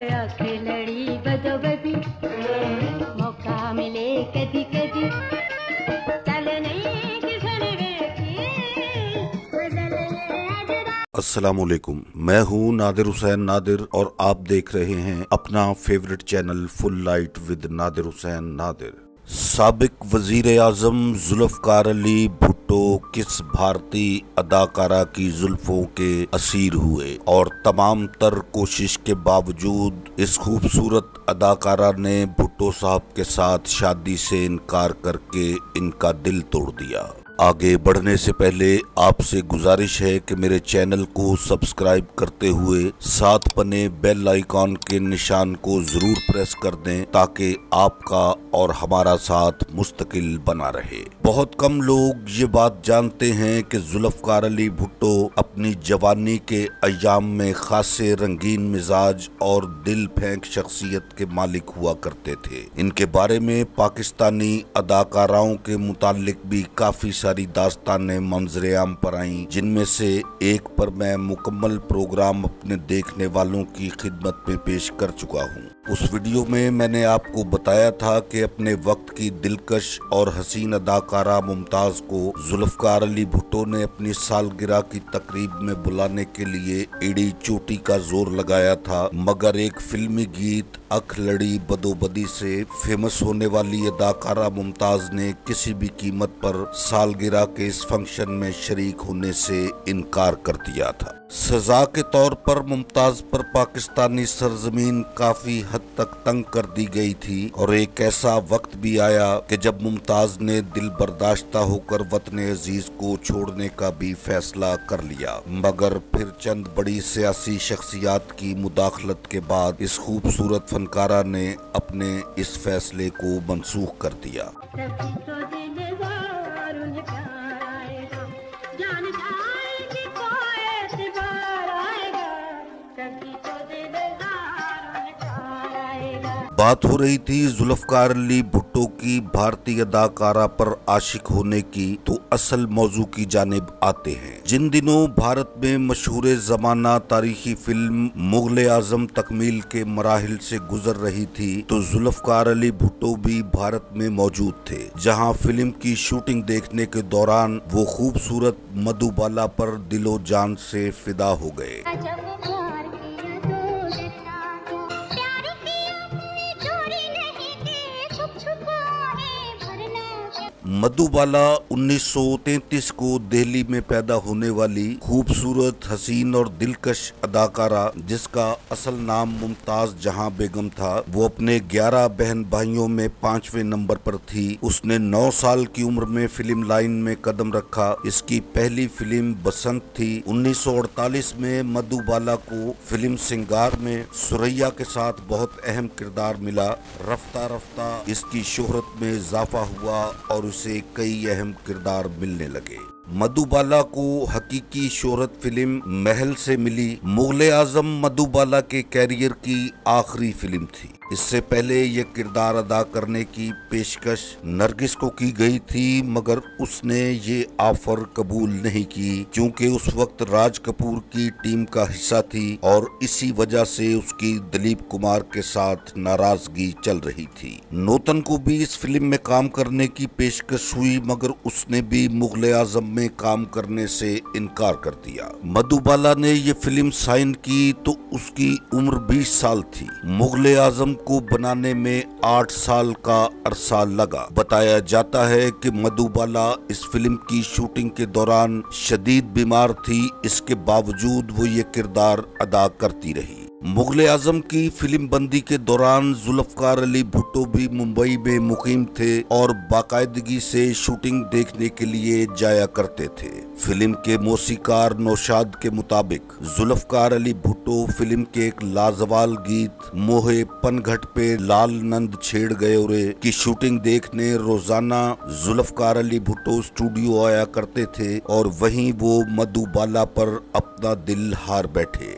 खिलड़ी बदोबदी मौका मिले कदी कदी अस्सलामुअलैकुम, मैं हूँ नादिर हुसैन नादिर और आप देख रहे हैं अपना favourite channel full light with Nadir Hussain Nadir. साबिक वजीर आजम जुल्फकार अली भुट्टो किस भारतीय अदाकारा की जुल्फों के असीर हुए और तमाम तर कोशिश के बावजूद इस खूबसूरत अदाकारा ने भुट्टो साहब के साथ शादी से इनकार करके इनका दिल तोड़ दिया। आगे बढ़ने से पहले आपसे गुजारिश है कि मेरे चैनल को सब्सक्राइब करते हुए साथ बने बेल आइकॉन के निशान को जरूर प्रेस कर दें ताकि आपका और हमारा साथ मुस्तकिल बना रहे। बहुत कम लोग ये बात जानते हैं कि जुल्फकार अली भुट्टो अपनी जवानी के अय्याम में खासे रंगीन मिजाज और दिल फेंक शख्सियत के मालिक हुआ करते थे। इनके बारे में पाकिस्तानी अदाकाराओं के मुतालिक भी काफी सारी दास्तानें मंजरे आम पर आईं, जिनमें से एक पर मैं मुकम्मल प्रोग्राम अपने देखने वालों की खिदमत में पेश कर चुका हूँ। उस वीडियो में मैंने आपको बताया था कि अपने वक्त की दिलकश और हसीन अदाकारा मुमताज को जुल्फकार अली भुट्टो ने अपनी सालगिरह की तकरीब में बुलाने के लिए एड़ी चोटी का जोर लगाया था, मगर एक फिल्मी गीत अख लड़ी बदोबदी से फेमस होने वाली अदाकारा मुमताज ने किसी भी कीमत पर सालगिरह के इस फंक्शन में शरीक होने से इनकार कर दिया था। सजा के तौर पर मुमताज पर पाकिस्तानी सरजमीन काफी हद तक तंग कर दी गई थी और एक ऐसा वक्त भी आया कि जब मुमताज ने दिल बर्दाश्ता होकर वतन अजीज को छोड़ने का भी फैसला कर लिया, मगर फिर चंद बड़ी सियासी शख्सियात की मुदाखलत के बाद इस खूबसूरत फनकारा ने अपने इस फैसले को मनसूख कर दिया। बात हो रही थी जुल्फकार अली भुट्टो की भारतीय अदाकारा पर आशिक होने की, तो असल मौजू की जानिब आते हैं। जिन दिनों भारत में मशहूर जमाना तारीखी फिल्म मुगल आजम तकमील के मराहिल से गुजर रही थी, तो जुल्फकार अली भुट्टो भी भारत में मौजूद थे, जहां फिल्म की शूटिंग देखने के दौरान वो खूबसूरत मधुबाला पर दिलो जान से फिदा हो गए। मधुबाला 1933 को दिल्ली में पैदा होने वाली खूबसूरत, हसीन और दिलकश अदाकारा, जिसका असल नाम मुमताज जहां बेगम था, वो अपने 11 बहन भाइयों में 5वें नंबर पर थी। उसने 9 साल की उम्र में फिल्म लाइन में कदम रखा। इसकी पहली फिल्म बसंत थी। 1948 में मधुबाला को फिल्म सिंगार में सुरैया के साथ बहुत अहम किरदार मिला। रफ्ता रफ्ता इसकी शोहरत में इजाफा हुआ और उसे कई अहम किरदार मिलने लगे। मधुबाला को हकीकी शोहरत फिल्म महल से मिली। मुगल आजम मधुबाला के कैरियर की आखिरी फिल्म थी। इससे पहले ये किरदार अदा करने की पेशकश नरगिस को की गई थी, मगर उसने ये ऑफर कबूल नहीं की क्योंकि उस वक्त राज कपूर की टीम का हिस्सा थी और इसी वजह से उसकी दिलीप कुमार के साथ नाराजगी चल रही थी। नूतन को भी इस फिल्म में काम करने की पेशकश हुई, मगर उसने भी मुगल आजम में काम करने से इनकार कर दिया। मधुबाला ने ये फिल्म साइन की तो उसकी उम्र 20 साल थी। मुगल आजम को बनाने में 8 साल का अरसा लगा। बताया जाता है कि मधुबाला इस फिल्म की शूटिंग के दौरान शदीद बीमार थी, इसके बावजूद वो ये किरदार अदा करती रही। मुगल आजम की फिल्म बंदी के दौरान जुल्फकार अली भुट्टो भी मुंबई में मुकीम थे और बाकायदगी से शूटिंग देखने के लिए जाया करते थे। फिल्म के मौसीकार नौशाद के मुताबिक जुल्फकार अली भुट्टो फिल्म के एक लाजवाल गीत मोहे पनघट पे लाल नंद छेड़ गए रे की शूटिंग देखने रोजाना जुल्फकार अली भुट्टो स्टूडियो आया करते थे और वहीं वो मधुबाला पर अपना दिल हार बैठे।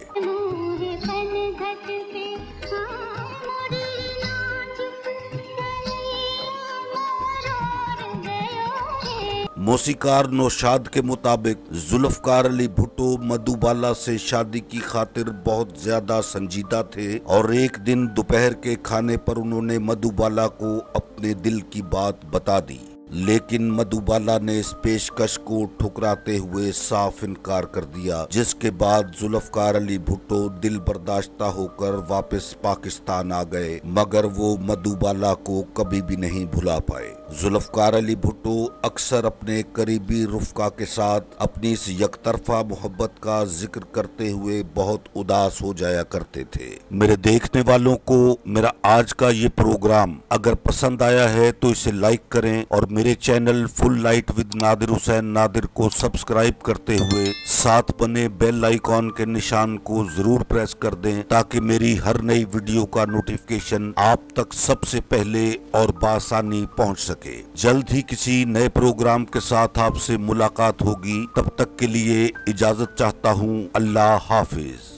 मौसीकार नौशाद के मुताबिक जुल्फकार अली भुट्टो मधुबाला से शादी की खातिर बहुत ज्यादा संजीदा थे और एक दिन दोपहर के खाने पर उन्होंने मधुबाला को अपने दिल की बात बता दी, लेकिन मधुबाला ने इस पेशकश को ठुकराते हुए साफ इनकार कर दिया, जिसके बाद जुल्फकार अली भुट्टो दिल बर्दाश्ता होकर वापस पाकिस्तान आ गए, मगर वो मधुबाला को कभी भी नहीं भुला पाए। जुल्फकार अली भुट्टो अक्सर अपने करीबी रुफ़का के साथ अपनी इस यकतरफा मोहब्बत का जिक्र करते हुए बहुत उदास हो जाया करते थे। मेरे देखने वालों को मेरा आज का ये प्रोग्राम अगर पसंद आया है तो इसे लाइक करें और मेरे channel full light with Nadir Hussain Nadir को सब्सक्राइब करते हुए साथ बने बेल आइकॉन के निशान को जरूर प्रेस कर दें, ताकि मेरी हर नई वीडियो का नोटिफिकेशन आप तक सबसे पहले और बासानी पहुंच सके। जल्द ही किसी नए प्रोग्राम के साथ आपसे मुलाकात होगी, तब तक के लिए इजाजत चाहता हूं। अल्लाह हाफिज।